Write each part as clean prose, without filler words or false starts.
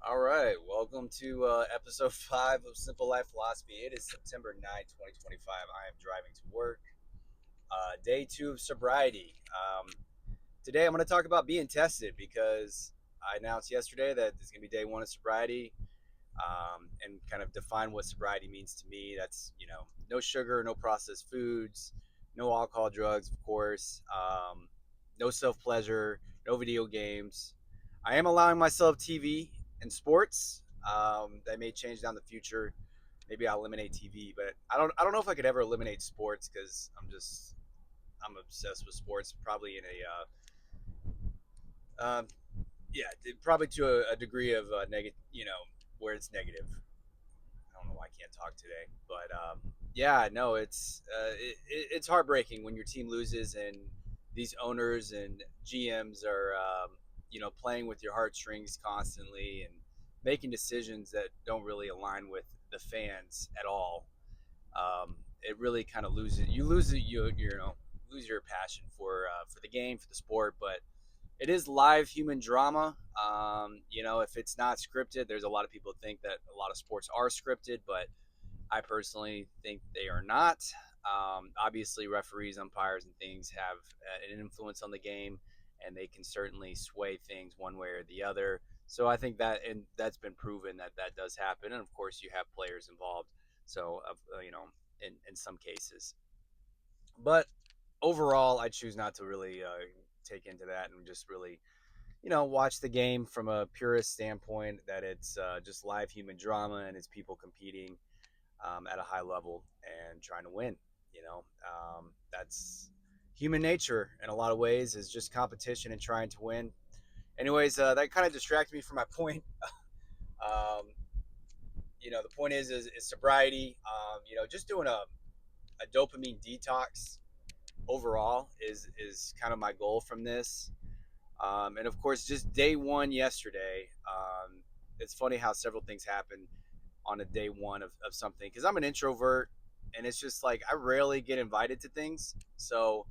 All right, welcome to episode 5 of Simple Life Philosophy. It is September 9th, 2025. I am driving to work. Day 2 of sobriety. Today I'm going to talk about being tested because I announced yesterday that this is going to be day 1 of sobriety, and kind of define what sobriety means to me. That's, no sugar, no processed foods, no alcohol, drugs, of course, no self pleasure, no video games. I am allowing myself TV and sports. That may change down the future. Maybe I'll eliminate TV, but I don't know if I could ever eliminate sports because I'm obsessed with sports. Probably in yeah, probably to a degree of negative, where it's negative. I don't know why I can't talk today, but yeah, no, it's heartbreaking when your team loses and these owners and GMs are playing with your heartstrings constantly and making decisions that don't really align with the fans at all. It really kind of loses lose your passion for the game, for the sport, but it is live human drama. If it's not scripted, there's a lot of people who think that a lot of sports are scripted, but I personally think they are not. Obviously, referees, umpires, and things have an influence on the game, and they can certainly sway things one way or the other. So I think that's been proven that that does happen, and of course, you have players involved. So, in some cases, but overall, I choose not to really take into that and just really watch the game from a purist standpoint that it's just live human drama and it's people competing at a high level and trying to win. That's human nature in a lot of ways is just competition and trying to win. Anyways, that kind of distracted me from my point. um, the point is sobriety. Just doing a dopamine detox overall is kind of my goal from this. And of course, just day one yesterday. It's funny how several things happen on a day one of something because I'm an introvert and it's just like I rarely get invited to things. So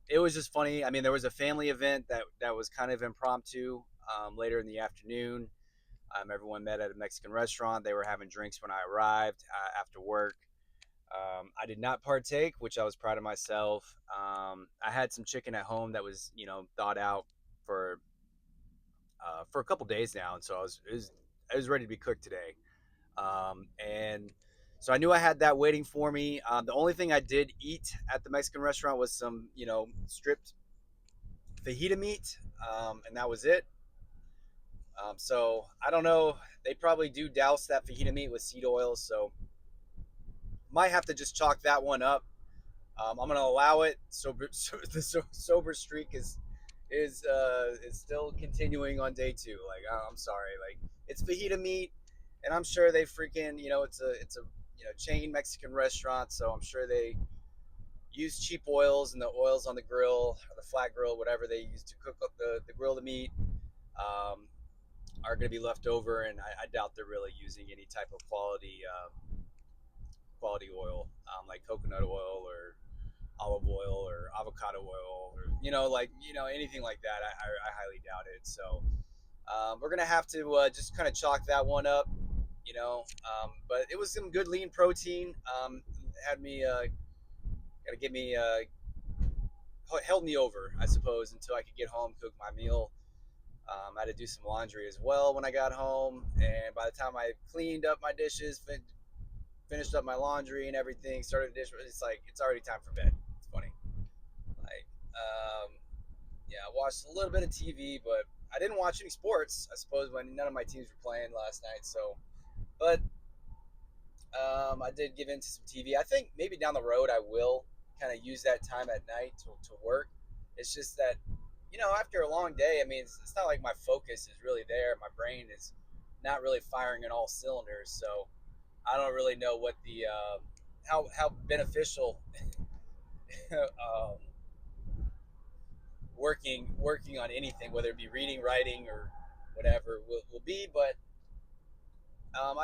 it was just funny. I mean, there was a family event that was kind of impromptu later in the afternoon. Everyone met at a Mexican restaurant. They were having drinks when I arrived after work. I did not partake, which I was proud of myself. I had some chicken at home that was, thawed out for for a couple days now, and so I was ready to be cooked today. And so I knew I had that waiting for me. The only thing I did eat at the Mexican restaurant was some, stripped fajita meat, and that was it. So I don't know. They probably do douse that fajita meat with seed oil, so might have to just chalk that one up. I'm gonna allow it. So the sober streak is still continuing on day 2. Like I'm sorry, like it's fajita meat, and I'm sure they freaking it's a chain Mexican restaurant, so I'm sure they use cheap oils and the oils on the grill or the flat grill, whatever they use to cook up the grill the meat. Um, are going to be left over, and I doubt they're really using any type of quality oil, like coconut oil or olive oil or avocado oil or anything like that. I highly doubt it. So we're gonna have to just kind of chalk that one up. But it was some good lean protein. Had me gotta get me held me over, I suppose, until I could get home, cook my meal. I had to do some laundry as well when I got home, and by the time I cleaned up my dishes, finished up my laundry and everything, started the dish, it's like it's already time for bed. It's funny. Like, yeah, I watched a little bit of TV, but I didn't watch any sports. I suppose when none of my teams were playing last night. So, but I did give into some TV. I think maybe down the road I will kind of use that time at night to work. It's just that after a long day, I mean, it's not like my focus is really there. My brain is not really firing in all cylinders. So I don't really know what the how beneficial um, working on anything, whether it be reading, writing, or whatever, will be. But I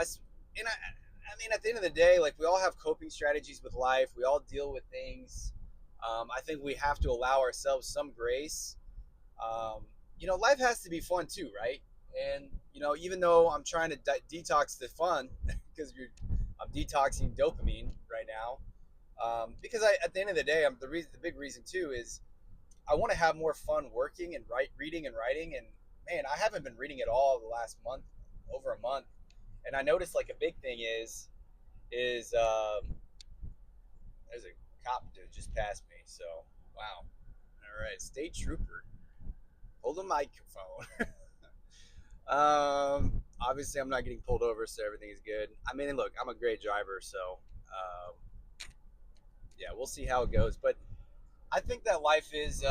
mean, at the end of the day, like we all have coping strategies with life. We all deal with things. I think we have to allow ourselves some grace. Life has to be fun too, right? And even though I'm trying to detox the fun, because I'm detoxing dopamine right now. Because at the end of the day, the big reason too is I want to have more fun working and reading and writing. And man, I haven't been reading at all the last month, over a month. And I noticed like a big thing is there's a cop dude just passed me. So wow, all right, state trooper, hold the microphone. Obviously I'm not getting pulled over, so everything is good. I mean, look, I'm a great driver, so yeah, we'll see how it goes. But I think that life is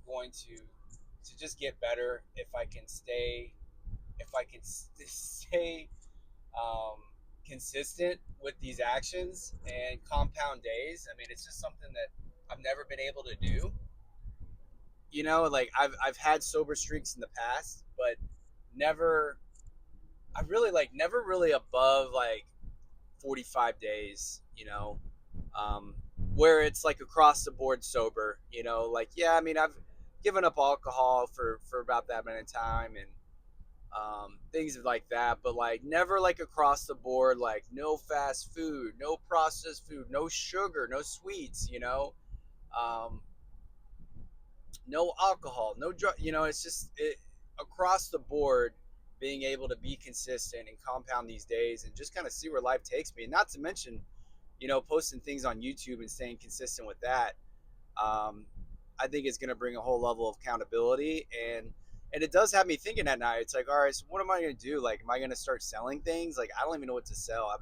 going to just get better if I can stay um, consistent with these actions and compound days. I mean, it's just something that I've never been able to do. Like I've had sober streaks in the past, but never. I really like never really above like 45 days. Um, where it's like across the board sober. Like yeah, I mean I've given up alcohol for about that amount of time and things like that, but like never like across the board, like no fast food, no processed food, no sugar, no sweets, um, no alcohol, no drug. It's just across the board, being able to be consistent and compound these days and just kind of see where life takes me. And not to mention, posting things on YouTube and staying consistent with that. Um, I think it's going to bring a whole level of accountability and it does have me thinking at night. It's like, all right, so what am I going to do? Like, am I going to start selling things? Like, I don't even know what to sell.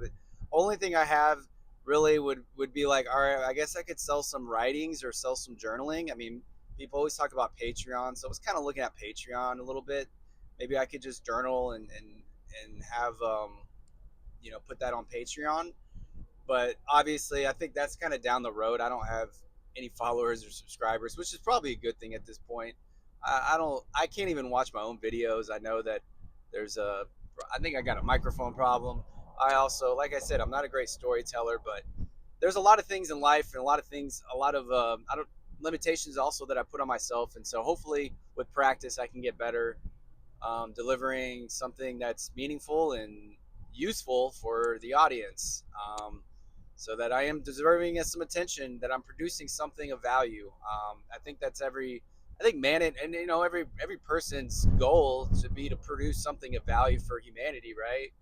Only thing I have really would be like, all right, I guess I could sell some writings or sell some journaling. I mean, people always talk about Patreon, so I was kind of looking at Patreon a little bit. Maybe I could just journal and have put that on Patreon. But obviously, I think that's kind of down the road. I don't have any followers or subscribers, which is probably a good thing at this point. I can't even watch my own videos. I know that I think I got a microphone problem. I also, like I said, I'm not a great storyteller, but there's a lot of things in life and a lot of I don't limitations also that I put on myself, and so hopefully with practice I can get better, delivering something that's meaningful and useful for the audience, so that I am deserving of some attention, that I'm producing something of value. I think that's I think man, and every person's goal to be to produce something of value for humanity, right?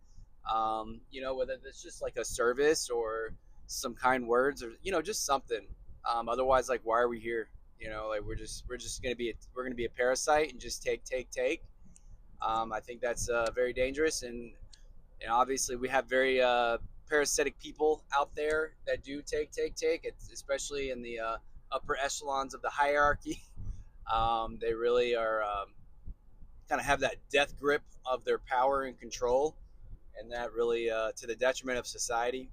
Whether it's just like a service or some kind words or just something. Otherwise, like, why are we here? Like we're just we're gonna be a parasite and just take. I think that's very dangerous, and obviously we have very parasitic people out there that do take. It's especially in the upper echelons of the hierarchy. They really are kind of have that death grip of their power and control, and that really to the detriment of society.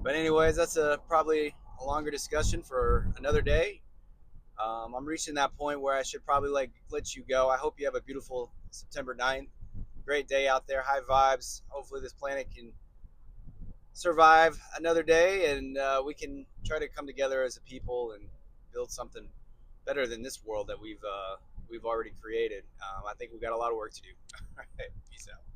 But anyways, that's probably a longer discussion for another day. I'm reaching that point where I should probably like let you go. I hope you have a beautiful September 9th. Great day out there, high vibes. Hopefully this planet can survive another day, and we can try to come together as a people and build something better than this world that we've already created. I think we've got a lot of work to do. All right, peace out.